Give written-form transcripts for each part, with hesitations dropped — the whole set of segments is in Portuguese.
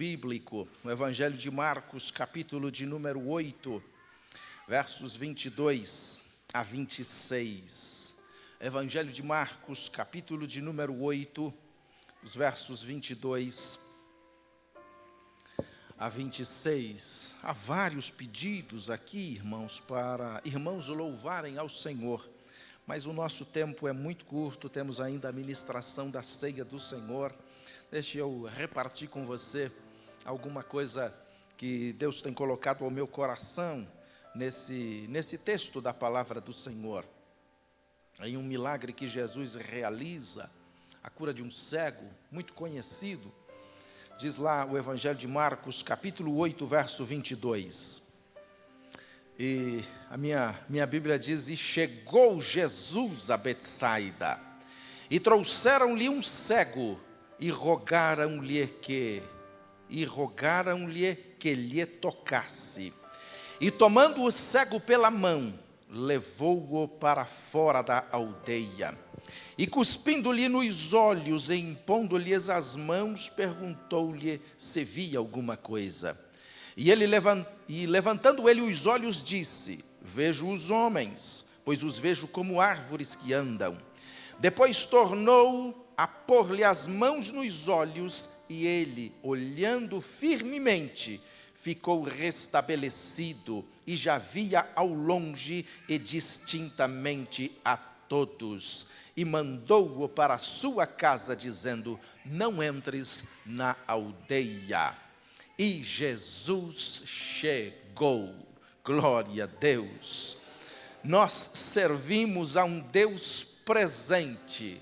bíblico, no Evangelho de Marcos, capítulo de número 8, versos 22 a 26. Evangelho de Marcos, capítulo de número 8, os versos 22 a 26. Há vários pedidos aqui, irmãos, para irmãos louvarem ao Senhor. Mas o nosso tempo é muito curto, temos ainda a ministração da ceia do Senhor. Deixe eu repartir com você alguma coisa que Deus tem colocado ao meu coração nesse texto da palavra do Senhor. Em um milagre que Jesus realiza, a cura de um cego, muito conhecido. Diz lá o Evangelho de Marcos, capítulo 8, verso 22. E a minha Bíblia diz: e chegou Jesus a Betsaida, e trouxeram-lhe um cego, e rogaram-lhe que lhe tocasse. E tomando o cego pela mão, levou-o para fora da aldeia. E cuspindo-lhe nos olhos e impondo-lhes as mãos, perguntou-lhe se via alguma coisa. E levantando ele os olhos, disse: vejo os homens, pois os vejo como árvores que andam. Depois tornou a pôr-lhe as mãos nos olhos, e ele, olhando firmemente, ficou restabelecido, e já via ao longe e distintamente a todos. E mandou-o para a sua casa, dizendo: não entres na aldeia. E Jesus chegou. Glória a Deus. Nós servimos a um Deus presente,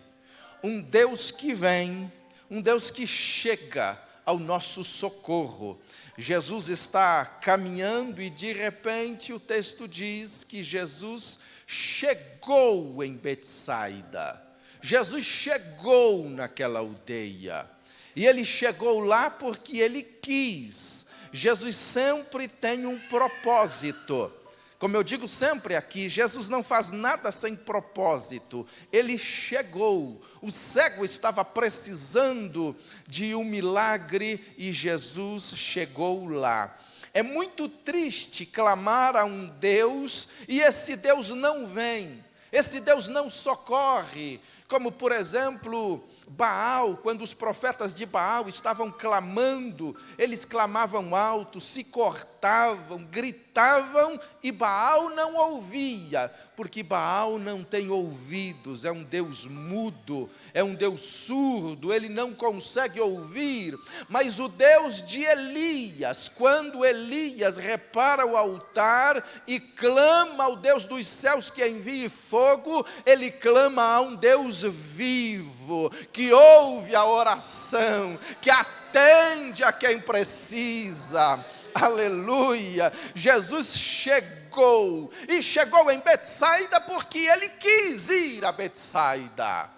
um Deus que vem, um Deus que chega ao nosso socorro. Jesus está caminhando e de repente o texto diz que Jesus chegou em Betsaida. Jesus chegou naquela aldeia. E ele chegou lá porque ele quis. Jesus sempre tem um propósito. Como eu digo sempre aqui, Jesus não faz nada sem propósito. Ele chegou. O cego estava precisando de um milagre e Jesus chegou lá. É muito triste clamar a um Deus e esse Deus não vem. Esse Deus não socorre. Como, por exemplo, Baal, quando os profetas de Baal estavam clamando, eles clamavam alto, se cortavam, gritavam, e Baal não ouvia, porque Baal não tem ouvidos, é um Deus mudo, é um Deus surdo, ele não consegue ouvir. Mas o Deus de Elias, quando Elias repara o altar e clama ao Deus dos céus que envie fogo, ele clama a um Deus vivo, que ouve a oração, que atende a quem precisa. Aleluia! Jesus chegou, e chegou em Betsaida porque ele quis ir a Betsaida.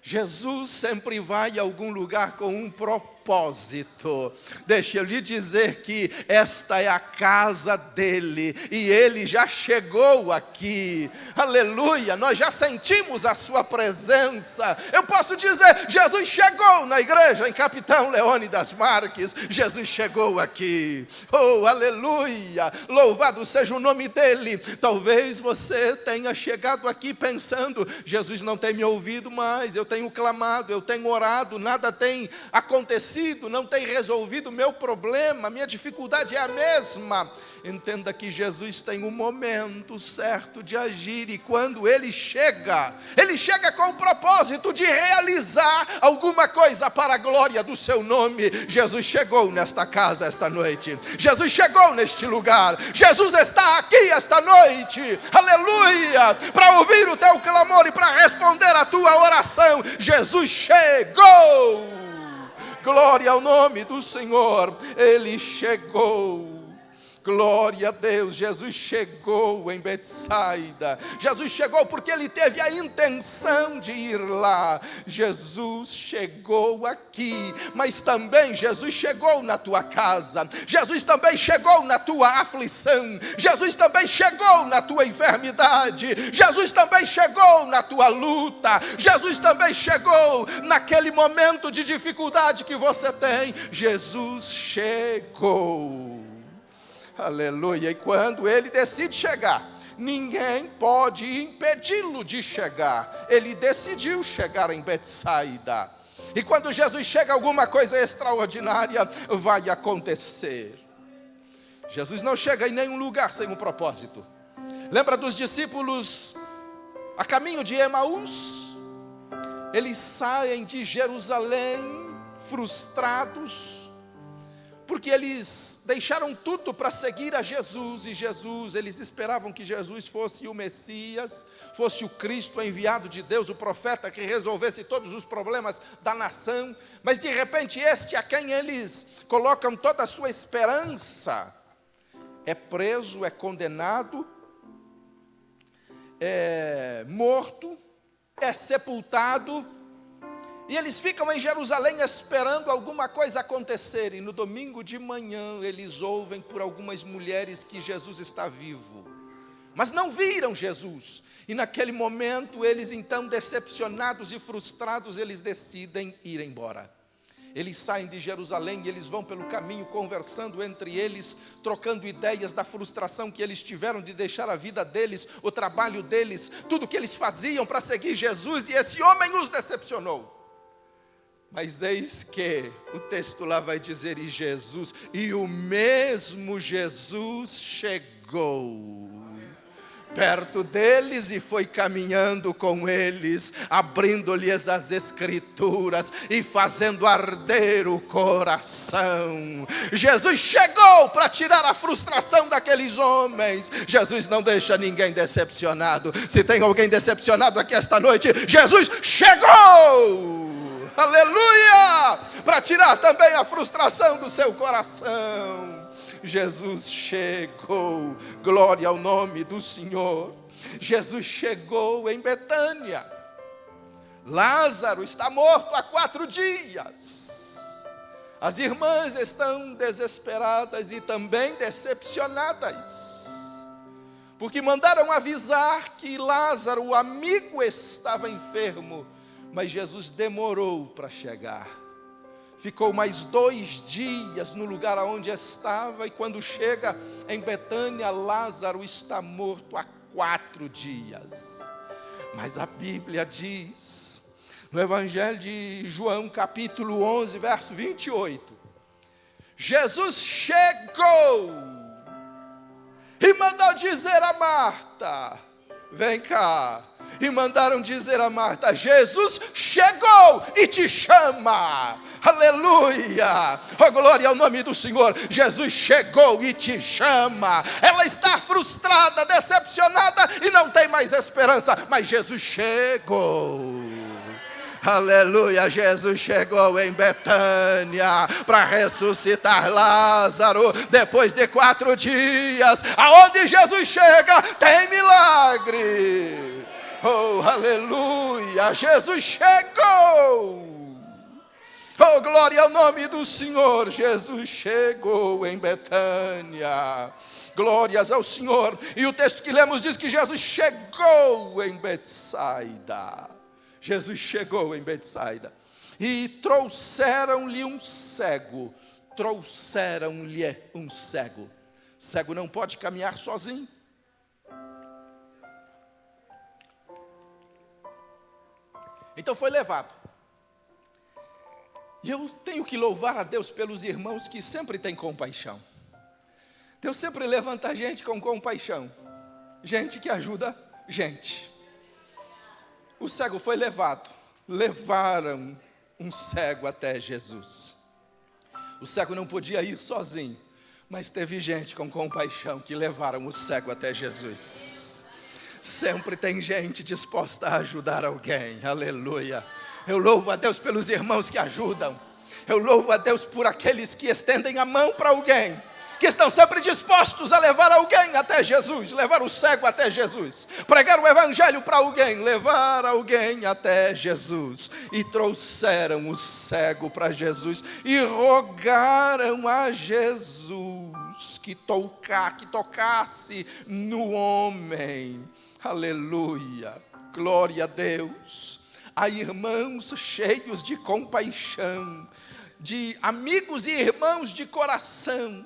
Jesus sempre vai a algum lugar com um propósito. Deixa eu lhe dizer que esta é a casa dele, e ele já chegou aqui. Aleluia, nós já sentimos a sua presença. Eu posso dizer: Jesus chegou na igreja em Capitão Leônidas Marques. Jesus chegou aqui. Oh, aleluia, louvado seja o nome dele. Talvez você tenha chegado aqui pensando: Jesus não tem me ouvido mais, eu tenho clamado, eu tenho orado, nada tem acontecido, não tem resolvido o meu problema, minha dificuldade é a mesma. Entenda que Jesus tem um momento certo de agir, e quando ele chega com o propósito de realizar alguma coisa para a glória do seu nome. Jesus chegou nesta casa esta noite, Jesus chegou neste lugar, Jesus está aqui esta noite, aleluia, para ouvir o teu clamor e para responder a tua oração. Jesus chegou, glória ao nome do Senhor, ele chegou. Glória a Deus, Jesus chegou em Betsaida. Jesus chegou porque ele teve a intenção de ir lá. Jesus chegou aqui, mas também Jesus chegou na tua casa. Jesus também chegou na tua aflição. Jesus também chegou na tua enfermidade. Jesus também chegou na tua luta. Jesus também chegou naquele momento de dificuldade que você tem. Jesus chegou. Aleluia. E quando ele decide chegar, ninguém pode impedi-lo de chegar. Ele decidiu chegar em Betsaida. E quando Jesus chega, alguma coisa extraordinária vai acontecer. Jesus não chega em nenhum lugar sem um propósito. Lembra dos discípulos a caminho de Emaús? Eles saem de Jerusalém frustrados, porque eles deixaram tudo para seguir a Jesus. E Jesus, eles esperavam que Jesus fosse o Messias, fosse o Cristo enviado de Deus, o profeta que resolvesse todos os problemas da nação. Mas de repente este a quem eles colocam toda a sua esperança é preso, é condenado, é morto, é sepultado. E eles ficam em Jerusalém esperando alguma coisa acontecer. E no domingo de manhã eles ouvem por algumas mulheres que Jesus está vivo. Mas não viram Jesus. E naquele momento eles então, decepcionados e frustrados, eles decidem ir embora. Eles saem de Jerusalém e eles vão pelo caminho conversando entre eles, trocando ideias da frustração que eles tiveram de deixar a vida deles, o trabalho deles, tudo que eles faziam para seguir Jesus. E esse homem os decepcionou. Mas eis que o texto lá vai dizer, e o mesmo Jesus chegou perto deles e foi caminhando com eles, abrindo-lhes as escrituras e fazendo arder o coração. Jesus chegou para tirar a frustração daqueles homens. Jesus não deixa ninguém decepcionado. Se tem alguém decepcionado aqui esta noite, Jesus chegou! Aleluia! Para tirar também a frustração do seu coração. Jesus chegou. Glória ao nome do Senhor. Jesus chegou em Betânia. Lázaro está morto há 4 dias. As irmãs estão desesperadas e também decepcionadas, porque mandaram avisar que Lázaro, o amigo, estava enfermo. Mas Jesus demorou para chegar. Ficou mais 2 dias no lugar onde estava. E quando chega em Betânia, Lázaro está morto há 4 dias. Mas a Bíblia diz, no Evangelho de João, capítulo 11, verso 28. Jesus chegou e mandou dizer a Marta, vem cá. E mandaram dizer a Marta, Jesus chegou e te chama. Aleluia. Oh, glória ao nome do Senhor. Jesus chegou e te chama. Ela está frustrada, decepcionada e não tem mais esperança. Mas Jesus chegou. Aleluia, Jesus chegou em Betânia para ressuscitar Lázaro depois de 4 dias. Aonde Jesus chega tem milagre. Oh, aleluia, Jesus chegou. Oh, glória ao nome do Senhor. Jesus chegou em Betânia. Glórias ao Senhor. E o texto que lemos diz que Jesus chegou em Betsaida. Jesus chegou em Betsaida. E trouxeram-lhe um cego. Trouxeram-lhe um cego. Cego não pode caminhar sozinho. Então foi levado. E eu tenho que louvar a Deus pelos irmãos que sempre têm compaixão. Deus sempre levanta gente com compaixão. Gente que ajuda gente. O cego foi levado. Levaram um cego até Jesus. O cego não podia ir sozinho, mas teve gente com compaixão que levaram o cego até Jesus. Sempre tem gente disposta a ajudar alguém. Aleluia. Eu louvo a Deus pelos irmãos que ajudam. Eu louvo a Deus por aqueles que estendem a mão para alguém, que estão sempre dispostos a levar alguém até Jesus, levar o cego até Jesus, pregar o evangelho para alguém, levar alguém até Jesus. E trouxeram o cego para Jesus e rogaram a Jesus que tocasse no homem. Aleluia, glória a Deus. Há irmãos cheios de compaixão, de amigos e irmãos de coração.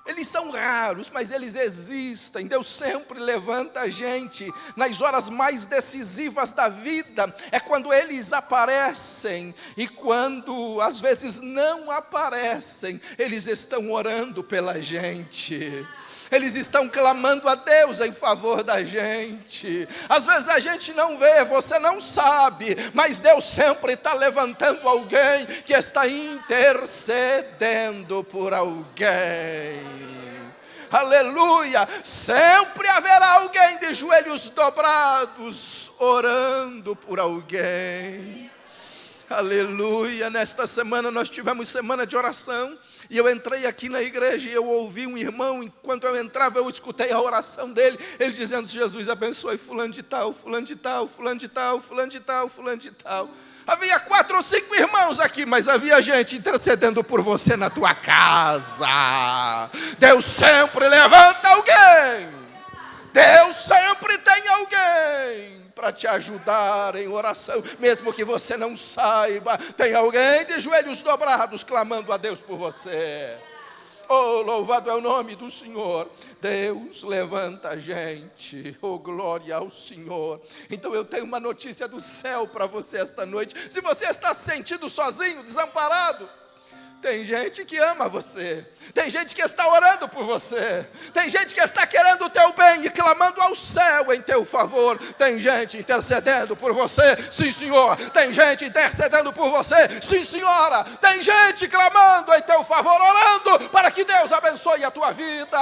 Eles são raros, mas eles existem. Deus sempre levanta a gente nas horas mais decisivas da vida. É quando eles aparecem. E quando às vezes não aparecem, eles estão orando pela gente. Eles estão clamando a Deus em favor da gente. Às vezes a gente não vê, você não sabe, mas Deus sempre está levantando alguém que está intercedendo por alguém. Aleluia! Sempre haverá alguém de joelhos dobrados orando por alguém. Aleluia! Nesta semana nós tivemos semana de oração. E eu entrei aqui na igreja e eu ouvi um irmão, enquanto eu entrava, eu escutei a oração dele, ele dizendo: Jesus abençoe fulano de tal, fulano de tal, fulano de tal, fulano de tal, fulano de tal. Havia 4 ou 5 irmãos aqui, mas havia gente intercedendo por você na tua casa. Deus sempre levanta alguém. Deus sempre tem alguém para te ajudar em oração, mesmo que você não saiba. Tem alguém de joelhos dobrados clamando a Deus por você. Oh, louvado é o nome do Senhor. Deus levanta a gente. Oh, glória ao Senhor. Então eu tenho uma notícia do céu para você esta noite. Se você está se sentindo sozinho, desamparado, tem gente que ama você. Tem gente que está orando por você. Tem gente que está querendo o teu bem e clamando ao céu em teu favor. Tem gente intercedendo por você. Sim, Senhor. Tem gente intercedendo por você. Sim, Senhora. Tem gente clamando em teu favor, orando para que Deus abençoe a tua vida.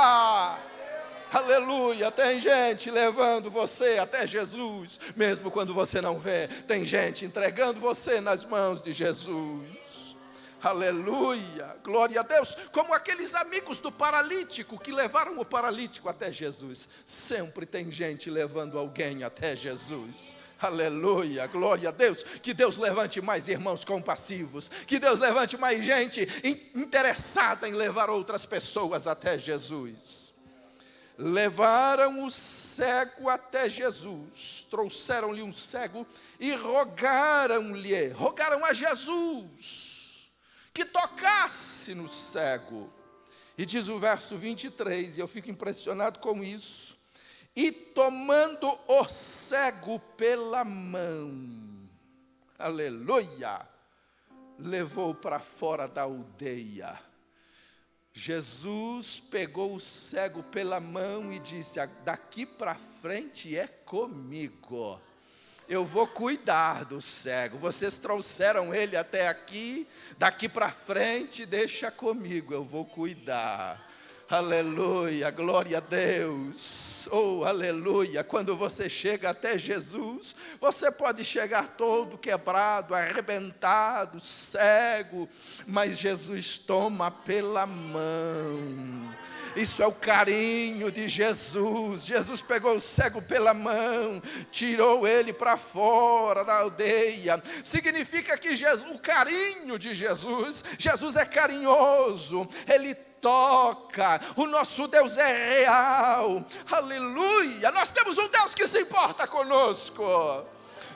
Aleluia, tem gente levando você até Jesus, mesmo quando você não vê. Tem gente entregando você nas mãos de Jesus. Aleluia, glória a Deus. Como aqueles amigos do paralítico que levaram o paralítico até Jesus. Sempre tem gente levando alguém até Jesus. Aleluia, glória a Deus. Que Deus levante mais irmãos compassivos. Que Deus levante mais gente interessada em levar outras pessoas até Jesus. Levaram o cego até Jesus. Trouxeram-lhe um cego e rogaram a Jesus que tocasse no cego. E diz o verso 23, e eu fico impressionado com isso: e tomando o cego pela mão, aleluia, levou para fora da aldeia. Jesus pegou o cego pela mão e disse: daqui para frente é comigo. Eu vou cuidar do cego. Vocês trouxeram ele até aqui. Daqui para frente, deixa comigo. Eu vou cuidar. Aleluia, glória a Deus. Oh, aleluia. Quando você chega até Jesus, você pode chegar todo quebrado, arrebentado, cego, mas Jesus toma pela mão. Isso é o carinho de Jesus. Jesus pegou o cego pela mão, tirou ele para fora da aldeia. Significa que o carinho de Jesus é carinhoso, ele toca. O nosso Deus é real. Aleluia. Nós temos um Deus que se importa conosco.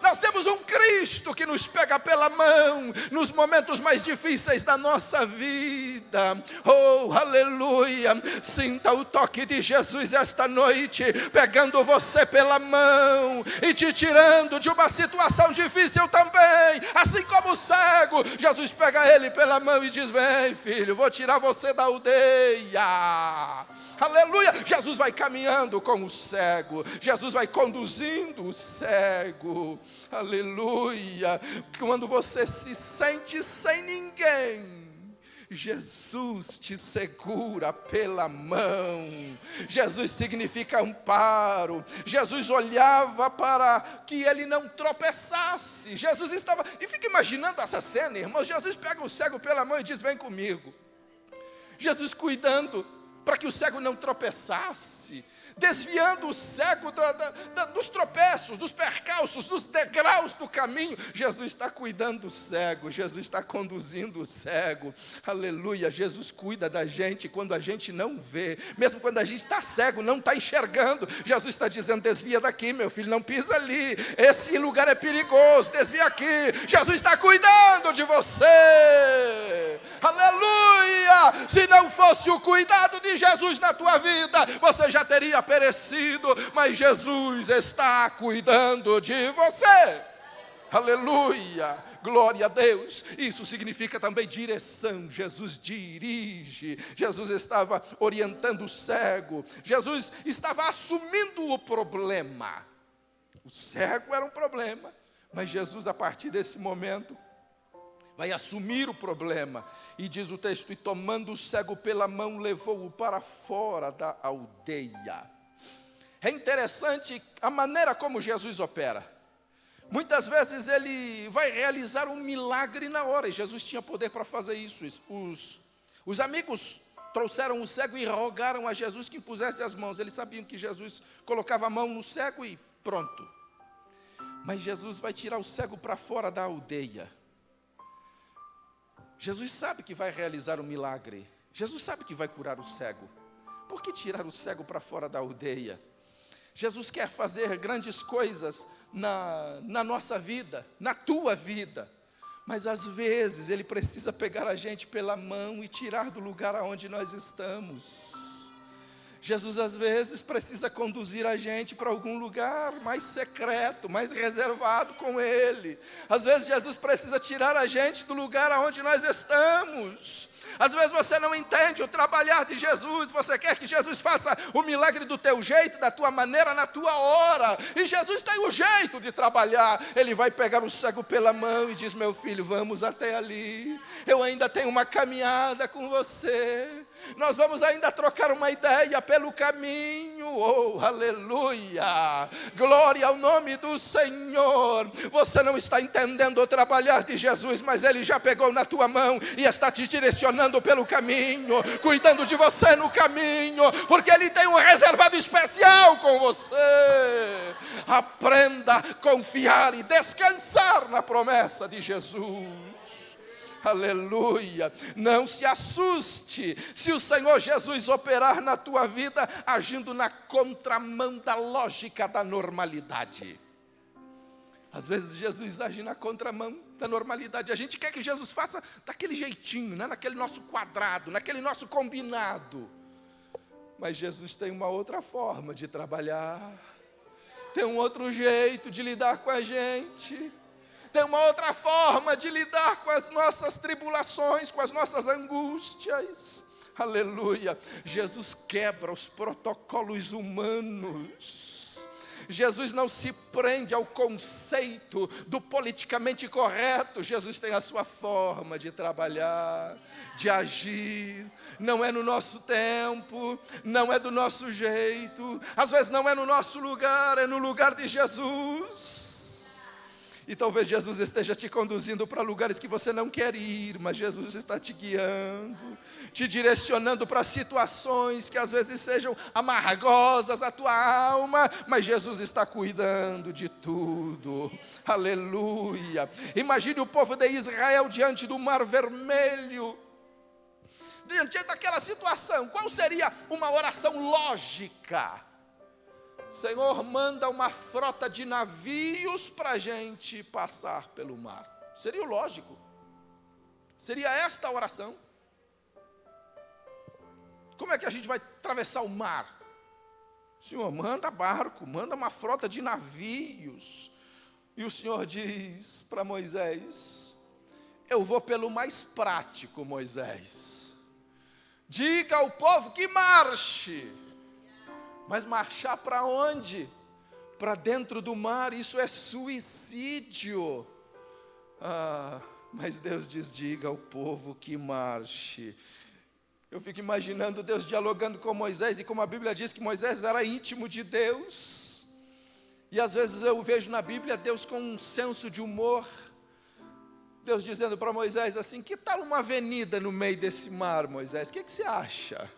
Nós temos um Cristo que nos pega pela mão nos momentos mais difíceis da nossa vida. Oh, aleluia. Sinta o toque de Jesus esta noite, pegando você pela mão e te tirando de uma situação difícil também. Assim como o cego, Jesus pega ele pela mão e diz: vem, filho, vou tirar você da aldeia. Aleluia. Jesus vai caminhando com o cego. Jesus vai conduzindo o cego. Aleluia. Quando você se sente sem ninguém, Jesus te segura pela mão. Jesus significa amparo. Jesus olhava para que ele não tropeçasse. Jesus estava, e fica imaginando essa cena, irmãos. Jesus pega o cego pela mão e diz: vem comigo. Jesus cuidando para que o cego não tropeçasse, desviando o cego dos tropeços, dos percalços, dos degraus do caminho. Jesus está cuidando do cego, Jesus está conduzindo o cego, aleluia. Jesus cuida da gente quando a gente não vê, mesmo quando a gente está cego, não está enxergando. Jesus está dizendo: desvia daqui, meu filho, não pisa ali, esse lugar é perigoso, desvia aqui. Jesus está cuidando de você, aleluia. Se não fosse o cuidado de Jesus na tua vida, você já teria perecido, mas Jesus está cuidando de você, aleluia, glória a Deus. Isso significa também direção. Jesus dirige, Jesus estava orientando o cego, Jesus estava assumindo o problema. O cego era um problema, mas Jesus, a partir desse momento, vai assumir o problema. E diz o texto: e tomando o cego pela mão, levou-o para fora da aldeia. É interessante a maneira como Jesus opera. Muitas vezes ele vai realizar um milagre na hora, e Jesus tinha poder para fazer isso. Os amigos trouxeram o cego e rogaram a Jesus que impusesse as mãos. Eles sabiam que Jesus colocava a mão no cego e pronto. Mas Jesus vai tirar o cego para fora da aldeia. Jesus sabe que vai realizar um milagre. Jesus sabe que vai curar o cego. Por que tirar o cego para fora da aldeia? Jesus quer fazer grandes coisas na nossa vida, na tua vida. Mas às vezes Ele precisa pegar a gente pela mão e tirar do lugar aonde nós estamos. Jesus às vezes precisa conduzir a gente para algum lugar mais secreto, mais reservado com Ele. Às vezes Jesus precisa tirar a gente do lugar aonde nós estamos. Às vezes você não entende o trabalhar de Jesus, você quer que Jesus faça o milagre do teu jeito, da tua maneira, na tua hora. E Jesus tem o jeito de trabalhar. Ele vai pegar o cego pela mão e diz: meu filho, vamos até ali. Eu ainda tenho uma caminhada com você. Nós vamos ainda trocar uma ideia pelo caminho. Oh, aleluia! Glória ao nome do Senhor. Você não está entendendo o trabalhar de Jesus, mas Ele já pegou na tua mão e está te direcionando pelo caminho, cuidando de você no caminho, porque Ele tem um reservado especial com você. Aprenda a confiar e descansar na promessa de Jesus. Aleluia. Não se assuste se o Senhor Jesus operar na tua vida agindo na contramão da lógica da normalidade. Às vezes Jesus age na contramão da normalidade. A gente quer que Jesus faça daquele jeitinho, né? Naquele nosso quadrado, naquele nosso combinado. Mas Jesus tem uma outra forma de trabalhar. Tem um outro jeito de lidar com a gente. Tem uma outra forma de lidar com as nossas tribulações, com as nossas angústias. Aleluia. Jesus quebra os protocolos humanos. Jesus não se prende ao conceito do politicamente correto. Jesus tem a sua forma de trabalhar, de agir. Não é no nosso tempo, não é do nosso jeito. Às vezes não é no nosso lugar, é no lugar de Jesus. E talvez Jesus esteja te conduzindo para lugares que você não quer ir, mas Jesus está te guiando, te direcionando para situações que às vezes sejam amargosas à tua alma, mas Jesus está cuidando de tudo. Aleluia. Imagine o povo de Israel diante do Mar Vermelho, diante daquela situação. Qual seria uma oração lógica? Senhor, manda uma frota de navios para a gente passar pelo mar. Seria o lógico. Seria esta a oração. Como é que a gente vai atravessar o mar? Senhor, manda barco, manda uma frota de navios. E o Senhor diz para Moisés: eu vou pelo mais prático, Moisés. Diga ao povo que marche. Mas marchar para onde? Para dentro do mar, isso é suicídio. Mas Deus diz: diga ao povo que marche. Eu fico imaginando Deus dialogando com Moisés, e como a Bíblia diz que Moisés era íntimo de Deus. E às vezes eu vejo na Bíblia Deus com um senso de humor. Deus dizendo para Moisés assim: que tal uma avenida no meio desse mar, Moisés? O que você acha?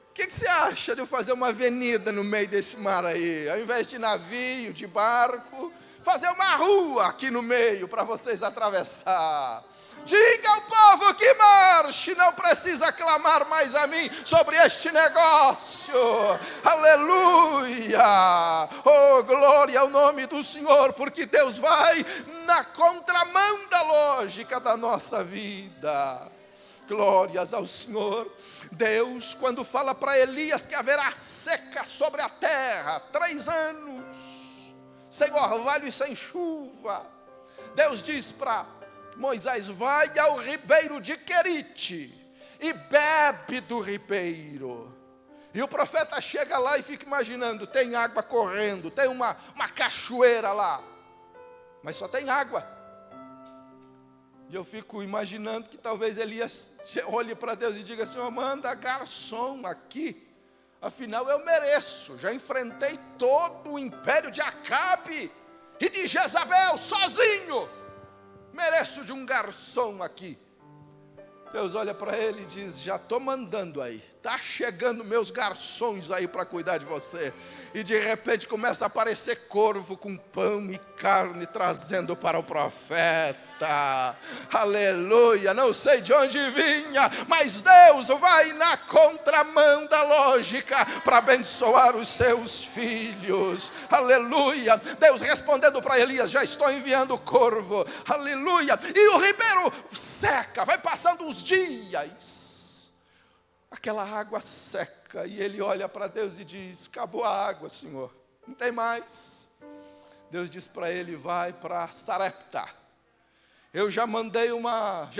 O que você acha de eu fazer uma avenida no meio desse mar aí? Ao invés de navio, de barco, fazer uma rua aqui no meio para vocês atravessar. Diga ao povo que marche, não precisa clamar mais a mim sobre este negócio. Aleluia! Oh, glória ao nome do Senhor, porque Deus vai na contramão da lógica da nossa vida. Glórias ao Senhor. Deus, quando fala para Elias que haverá seca sobre a terra, 3 anos, sem orvalho e sem chuva, Deus diz para Moisés: vai ao ribeiro de Querite e bebe do ribeiro. E o profeta chega lá e fica imaginando, tem água correndo, tem uma cachoeira lá, mas só tem água. E eu fico imaginando que talvez Elias olhe para Deus e diga: Senhor, manda garçom aqui, afinal eu mereço, já enfrentei todo o império de Acabe e de Jezabel sozinho, mereço de um garçom aqui. Deus olha para ele e diz: já estou mandando aí, está chegando meus garçons aí para cuidar de você. E de repente começa a aparecer corvo com pão e carne trazendo para o profeta. Aleluia, não sei de onde vinha, mas Deus vai na contramão da lógica para abençoar os seus filhos. Aleluia, Deus respondendo para Elias: já estou enviando o corvo. Aleluia, e o ribeiro seca, vai passando os dias, aquela água seca. E ele olha para Deus e diz: acabou a água, Senhor, não tem mais. Deus diz para ele: vai para Sarepta. Eu já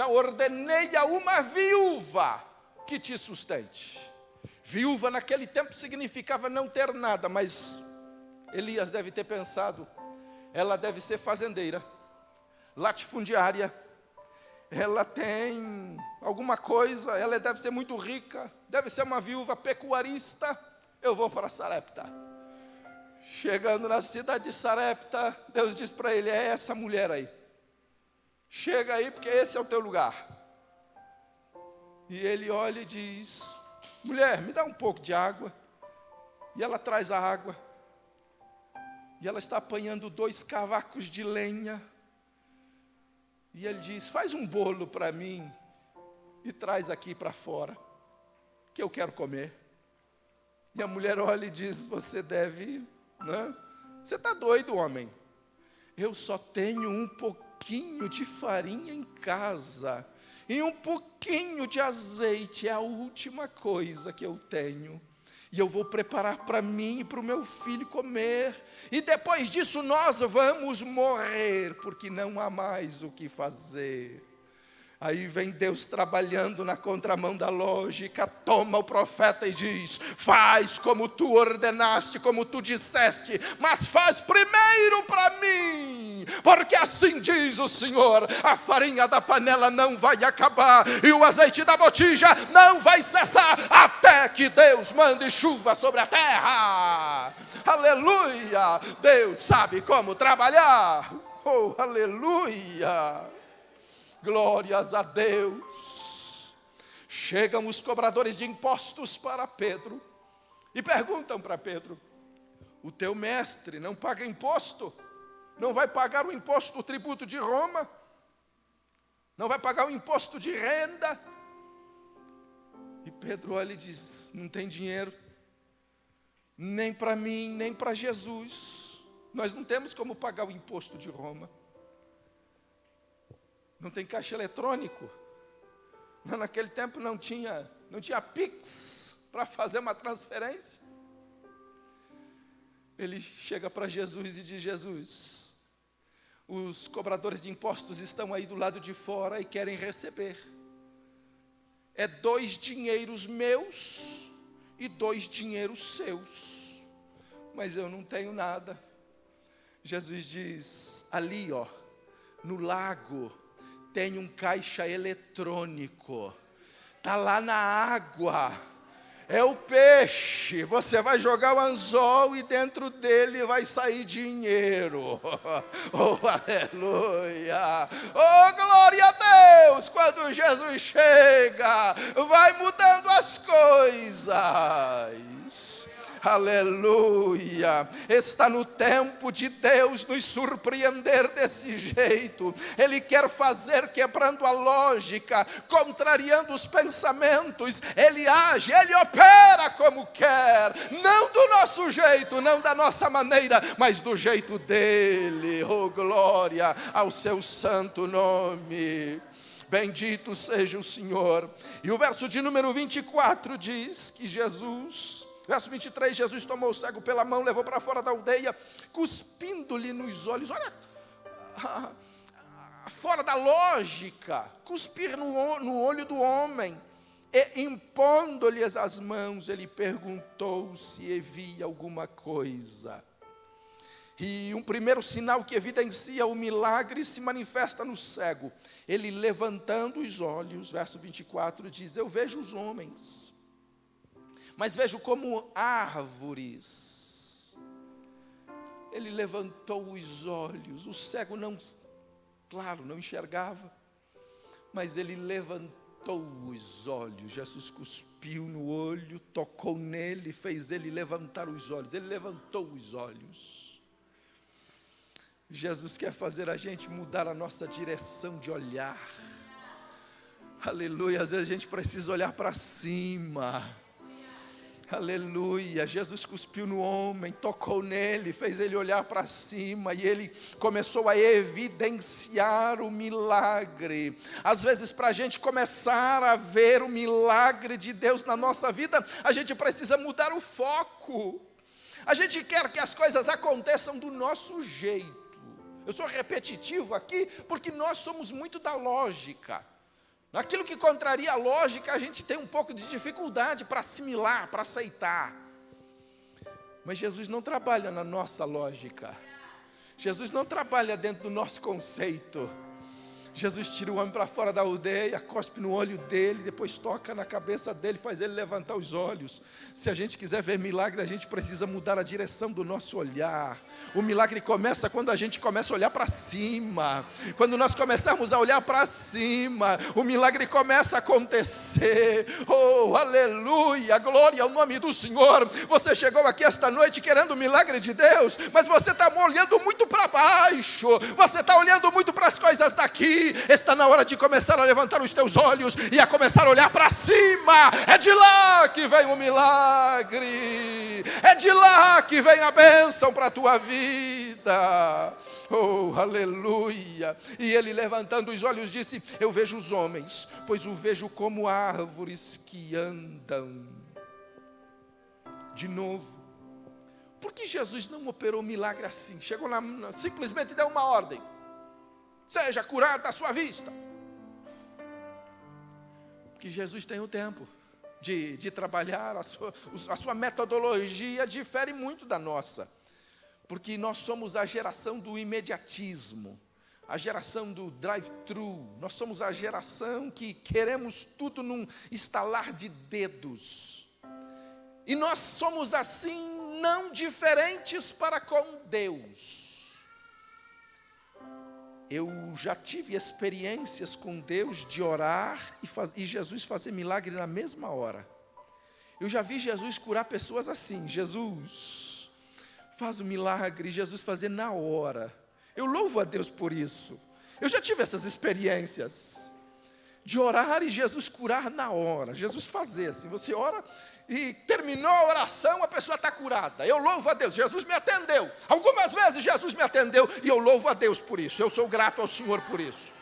ordenei a uma viúva que te sustente. Viúva naquele tempo significava não ter nada, mas Elias deve ter pensado, ela deve ser fazendeira, latifundiária, ela tem alguma coisa, ela deve ser muito rica, deve ser uma viúva pecuarista. Eu vou para Sarepta. Chegando na cidade de Sarepta, Deus diz para ele: é essa mulher aí, chega aí porque esse é o teu lugar. E ele olha e diz: mulher, me dá um pouco de água. E ela traz a água, e ela está apanhando 2 cavacos de lenha. E ele diz: faz um bolo para mim e traz aqui para fora, que eu quero comer. E a mulher olha e diz: você deve, né? Você está doido, homem? Eu só tenho um pouquinho de farinha em casa e um pouquinho de azeite, é a última coisa que eu tenho. E eu vou preparar para mim e para o meu filho comer. E depois disso nós vamos morrer, porque não há mais o que fazer. Aí vem Deus trabalhando na contramão da lógica, toma o profeta e diz: faz como tu ordenaste, como tu disseste, mas faz primeiro para mim, porque assim diz o Senhor: a farinha da panela não vai acabar, e o azeite da botija não vai cessar, até que Deus mande chuva sobre a terra. Aleluia, Deus sabe como trabalhar. Oh, aleluia. Glórias a Deus. Chegam os cobradores de impostos para Pedro e perguntam para Pedro: o teu mestre não paga imposto? Não vai pagar o imposto do tributo de Roma? Não vai pagar o imposto de renda? E Pedro olha e diz: não tem dinheiro, nem para mim, nem para Jesus. Nós não temos como pagar o imposto de Roma. Não tem caixa eletrônico. Naquele tempo não tinha Pix para fazer uma transferência. Ele chega para Jesus e diz: Jesus, os cobradores de impostos estão aí do lado de fora e querem receber. É 2 dinheiros meus e 2 dinheiros seus, mas eu não tenho nada. Jesus diz: ali ó, no lago tem um caixa eletrônico, está lá na água, é o peixe, você vai jogar o anzol e dentro dele vai sair dinheiro. Oh, aleluia, oh, glória a Deus. Quando Jesus chega, vai mudando as coisas. coisas. Aleluia, está no tempo de Deus nos surpreender desse jeito. Ele quer fazer quebrando a lógica, contrariando os pensamentos. Ele age, Ele opera como quer, não do nosso jeito, não da nossa maneira, mas do jeito dEle. Oh, glória ao seu santo nome. Bendito seja o Senhor. E o verso de número 24 diz que verso 23, Jesus tomou o cego pela mão, levou para fora da aldeia, cuspindo-lhe nos olhos. Olha, fora da lógica, cuspir no olho do homem. E impondo-lhes as mãos, ele perguntou se via alguma coisa. E um primeiro sinal que evidencia o milagre se manifesta no cego. Ele levantando os olhos, verso 24 diz: eu vejo os homens, mas vejo como árvores. Ele levantou os olhos. O cego não enxergava, mas ele levantou os olhos. Jesus cuspiu no olho, tocou nele, fez ele levantar os olhos. Ele levantou os olhos. Jesus quer fazer a gente mudar a nossa direção de olhar. Aleluia, às vezes a gente precisa olhar para cima. Aleluia, Jesus cuspiu no homem, tocou nele, fez ele olhar para cima e ele começou a evidenciar o milagre. Às vezes, para a gente começar a ver o milagre de Deus na nossa vida, a gente precisa mudar o foco. A gente quer que as coisas aconteçam do nosso jeito. Eu sou repetitivo aqui porque nós somos muito da lógica. Aquilo que contraria a lógica, a gente tem um pouco de dificuldade para assimilar, para aceitar. Mas Jesus não trabalha na nossa lógica. Jesus não trabalha dentro do nosso conceito. Jesus tira o homem para fora da aldeia, cospe no olho dele, depois toca na cabeça dele, faz ele levantar os olhos. Se a gente quiser ver milagre, a gente precisa mudar a direção do nosso olhar. O milagre começa quando a gente começa a olhar para cima. Quando nós começamos a olhar para cima, o milagre começa a acontecer. Oh, aleluia, glória ao nome do Senhor. Você chegou aqui esta noite querendo o milagre de Deus, mas você está olhando muito para baixo. Você está olhando muito para as coisas daqui. Está na hora de começar a levantar os teus olhos e a começar a olhar para cima. É de lá que vem o milagre. É de lá que vem a bênção para a tua vida. Oh, aleluia. E ele, levantando os olhos, disse: eu vejo os homens, pois o vejo como árvores que andam. De novo, por que Jesus não operou milagre assim? Chegou lá, simplesmente deu uma ordem: seja curado à sua vista. Porque Jesus tem o tempo de trabalhar, a sua metodologia difere muito da nossa. Porque nós somos a geração do imediatismo, a geração do drive-thru. Nós somos a geração que queremos tudo num estalar de dedos. E nós somos assim, não diferentes para com Deus. Eu já tive experiências com Deus de orar e Jesus fazer milagre na mesma hora. Eu já vi Jesus curar pessoas assim: Jesus, faz o milagre, Jesus fazer na hora. Eu louvo a Deus por isso. Eu já tive essas experiências de orar e Jesus curar na hora. Jesus fazer assim, você ora e terminou a oração, a pessoa está curada. Eu louvo a Deus, Jesus me atendeu. Algumas vezes Jesus me atendeu e eu louvo a Deus por isso. Eu sou grato ao Senhor por isso.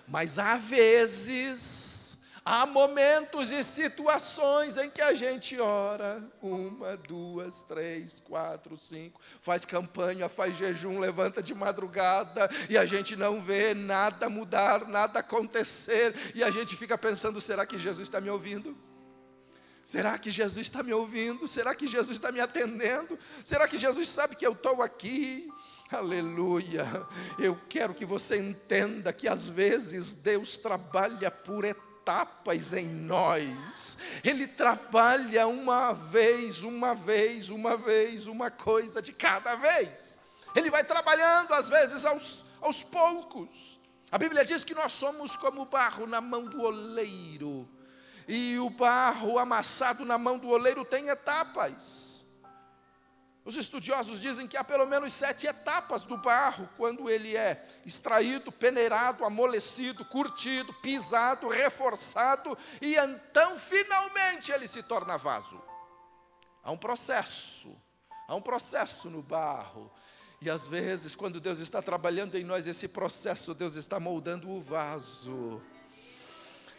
Mas há vezes, há momentos e situações em que a gente ora 1, 2, 3, 4, 5, faz campanha, faz jejum, levanta de madrugada e a gente não vê nada mudar, nada acontecer, e a gente fica pensando: será que Jesus está me ouvindo? Será que Jesus está me ouvindo? Será que Jesus está me atendendo? Será que Jesus sabe que eu estou aqui? Aleluia. Eu quero que você entenda que às vezes Deus trabalha por etapas em nós. Ele trabalha uma vez, uma coisa de cada vez. Ele vai trabalhando às vezes aos poucos. A Bíblia diz que nós somos como barro na mão do oleiro. E o barro amassado na mão do oleiro tem etapas. Os estudiosos dizem que há pelo menos 7 etapas do barro, quando ele é extraído, peneirado, amolecido, curtido, pisado, reforçado, e então finalmente ele se torna vaso. Há um processo no barro. E às vezes, quando Deus está trabalhando em nós, esse processo, Deus está moldando o vaso.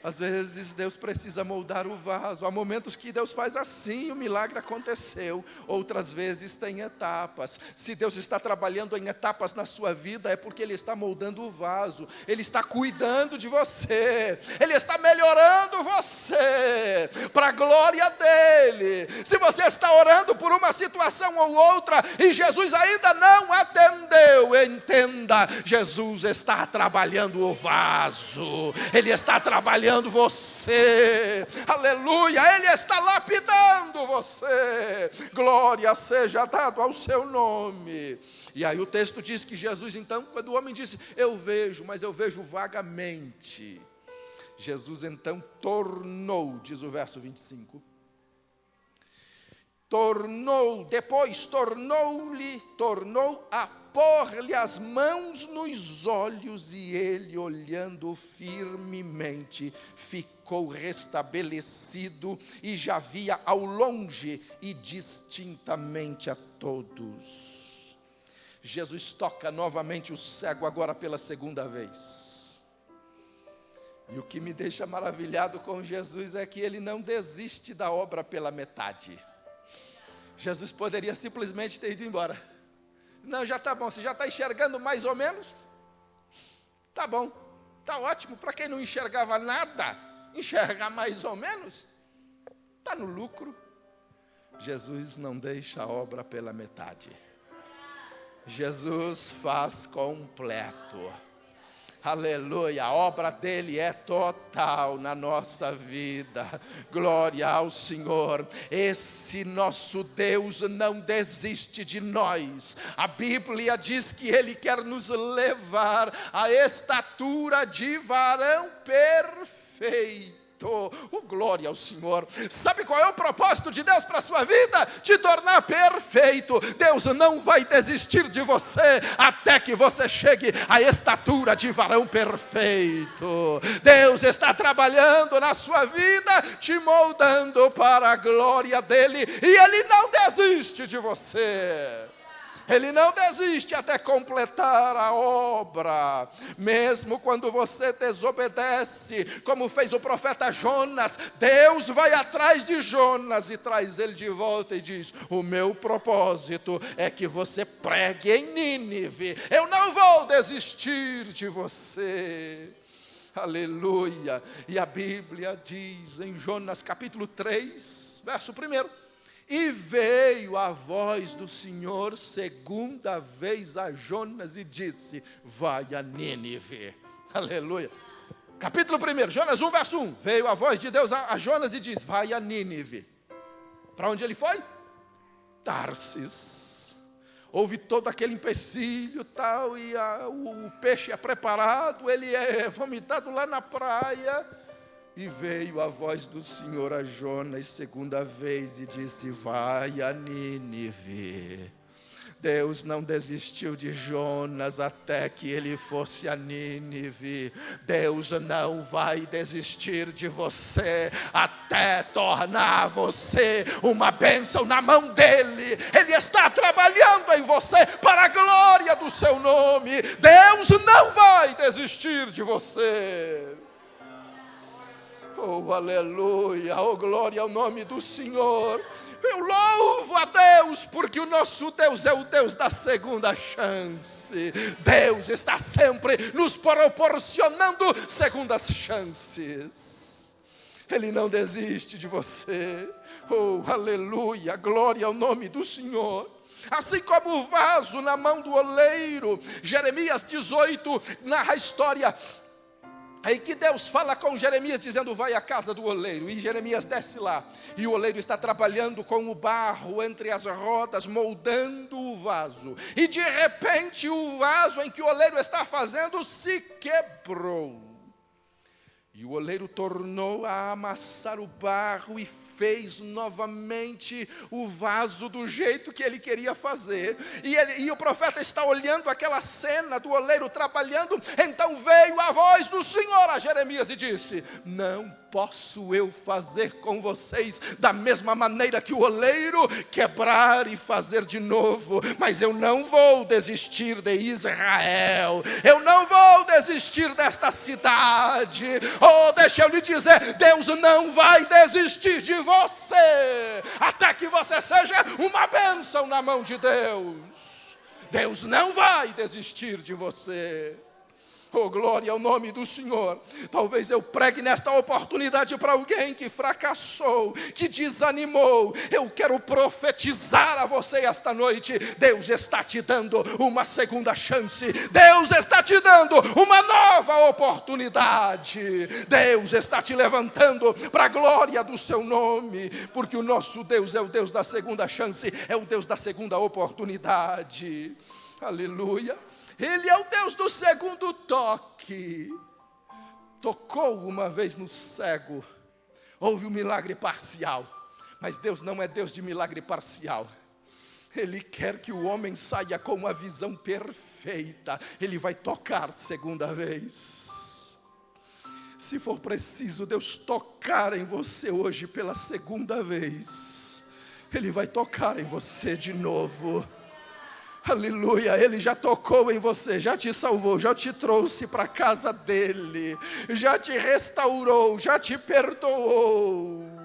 Às vezes Deus precisa moldar o vaso. Há momentos que Deus faz assim, o milagre aconteceu. Outras vezes tem etapas. Se Deus está trabalhando em etapas na sua vida, é porque Ele está moldando o vaso. Ele está cuidando de você. Ele está melhorando você para a glória dEle. Se você está orando por uma situação ou outra e Jesus ainda não atendeu, entenda, Jesus está trabalhando o vaso. Ele está trabalhando você, aleluia, Ele está lapidando você, glória seja dado ao seu nome. E aí o texto diz que Jesus, então, quando o homem disse, eu vejo, mas eu vejo vagamente, Jesus então tornou, diz o verso 25, tornou a pôr-lhe as mãos nos olhos, e ele, olhando firmemente, ficou restabelecido e já via ao longe e distintamente a todos. Jesus toca novamente o cego agora pela segunda vez. E o que me deixa maravilhado com Jesus é que ele não desiste da obra pela metade. Jesus poderia simplesmente ter ido embora. Não, já está bom, você já está enxergando mais ou menos? Tá bom, tá ótimo. Para quem não enxergava nada, enxergar mais ou menos, está no lucro. Jesus não deixa a obra pela metade. Jesus faz completo. Aleluia, a obra dele é total na nossa vida, glória ao Senhor. Esse nosso Deus não desiste de nós. A Bíblia diz que Ele quer nos levar à estatura de varão perfeito. Oh, glória ao Senhor. Sabe qual é o propósito de Deus para a sua vida? Te tornar perfeito. Deus não vai desistir de você até que você chegue à estatura de varão perfeito. Deus está trabalhando na sua vida, te moldando para a glória dEle, e Ele não desiste de você. Ele não desiste até completar a obra. Mesmo quando você desobedece, como fez o profeta Jonas, Deus vai atrás de Jonas e traz ele de volta e diz, o meu propósito é que você pregue em Nínive. Eu não vou desistir de você. Aleluia. E a Bíblia diz em Jonas capítulo 3, verso 1, e veio a voz do Senhor segunda vez a Jonas e disse, vai a Nínive. Aleluia. Capítulo 1, Jonas 1, verso 1. Veio a voz de Deus a Jonas e diz, vai a Nínive. Para onde ele foi? Tarsis. Houve todo aquele empecilho tal, e o peixe é preparado, ele é vomitado lá na praia. E veio a voz do Senhor a Jonas segunda vez e disse, vai a Nínive. Deus não desistiu de Jonas até que ele fosse a Nínive. Deus não vai desistir de você até tornar você uma bênção na mão dEle. Ele está trabalhando em você para a glória do seu nome. Deus não vai desistir de você. Oh, aleluia, oh, glória ao nome do Senhor. Eu louvo a Deus, porque o nosso Deus é o Deus da segunda chance. Deus está sempre nos proporcionando segundas chances. Ele não desiste de você. Oh, aleluia, glória ao nome do Senhor. Assim como o vaso na mão do oleiro, Jeremias 18 narra a história em que Deus fala com Jeremias dizendo, vai à casa do oleiro. E Jeremias desce lá. E o oleiro está trabalhando com o barro entre as rodas, moldando o vaso. E de repente o vaso em que o oleiro está fazendo se quebrou. E o oleiro tornou a amassar o barro e fez novamente o vaso do jeito que ele queria fazer. E o profeta está olhando aquela cena do oleiro trabalhando. Então veio a voz do Senhor a Jeremias e disse: não posso eu fazer com vocês da mesma maneira que o oleiro, quebrar e fazer de novo, mas eu não vou desistir de Israel, eu não vou desistir desta cidade. Oh, deixa eu lhe dizer, Deus não vai desistir de você, até que você seja uma bênção na mão de Deus. Deus não vai desistir de você. Oh, glória ao nome do Senhor. Talvez eu pregue nesta oportunidade para alguém que fracassou, que desanimou. Eu quero profetizar a você esta noite: Deus está te dando uma segunda chance. Deus está te dando uma nova oportunidade. Deus está te levantando para a glória do seu nome, porque o nosso Deus é o Deus da segunda chance, é o Deus da segunda oportunidade. Aleluia. Ele é o Deus do segundo toque. Tocou uma vez no cego, houve um milagre parcial. Mas Deus não é Deus de milagre parcial. Ele quer que o homem saia com uma visão perfeita. Ele vai tocar segunda vez. Se for preciso Deus tocar em você hoje pela segunda vez, Ele vai tocar em você de novo. Aleluia, Ele já tocou em você, já te salvou, já te trouxe para a casa dEle, já te restaurou, já te perdoou.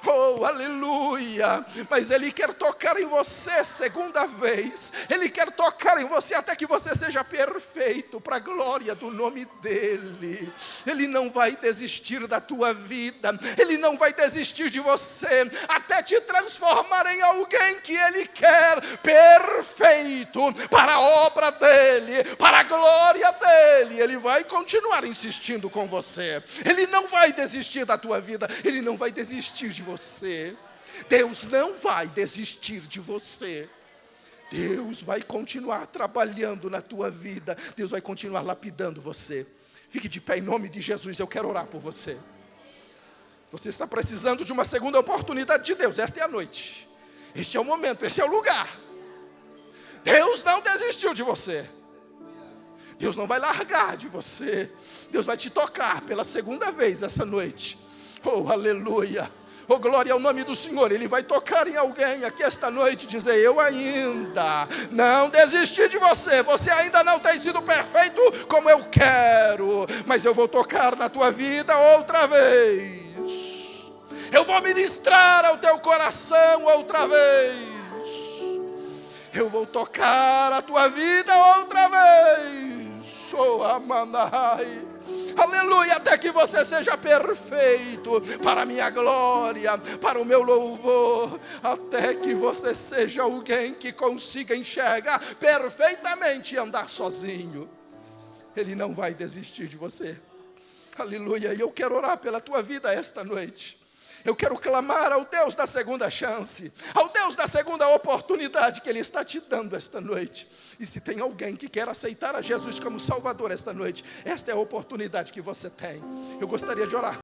Oh, aleluia, mas Ele quer tocar em você segunda vez. Ele quer tocar em você até que você seja perfeito, para a glória do nome dEle. Ele não vai desistir da tua vida, Ele não vai desistir de você, até te transformar em alguém que Ele quer perfeito, para a obra dEle, para a glória dEle. Ele vai continuar insistindo com você. Ele não vai desistir da tua vida, Ele não vai desistir de você. Deus não vai desistir de você. Deus vai continuar trabalhando na tua vida. Deus vai continuar lapidando você. Fique de pé em nome de Jesus, eu quero orar por você. Você está precisando de uma segunda oportunidade de Deus. Esta é a noite, este é o momento, esse é o lugar. Deus não desistiu de você. Deus não vai largar de você. Deus vai te tocar pela segunda vez essa noite. Oh, aleluia. Oh, glória ao nome do Senhor. Ele vai tocar em alguém aqui esta noite e dizer: eu ainda não desisti de você. Você ainda não tem sido perfeito como eu quero, mas eu vou tocar na tua vida outra vez. Eu vou ministrar ao teu coração outra vez. Eu vou tocar a tua vida outra vez. Oh, Amanai. Aleluia, até que você seja perfeito, para a minha glória, para o meu louvor, até que você seja alguém que consiga enxergar perfeitamente e andar sozinho. Ele não vai desistir de você. Aleluia, e eu quero orar pela tua vida esta noite. Eu quero clamar ao Deus da segunda chance, ao Deus da segunda oportunidade que Ele está te dando esta noite. E se tem alguém que quer aceitar a Jesus como Salvador esta noite, esta é a oportunidade que você tem. Eu gostaria de orar.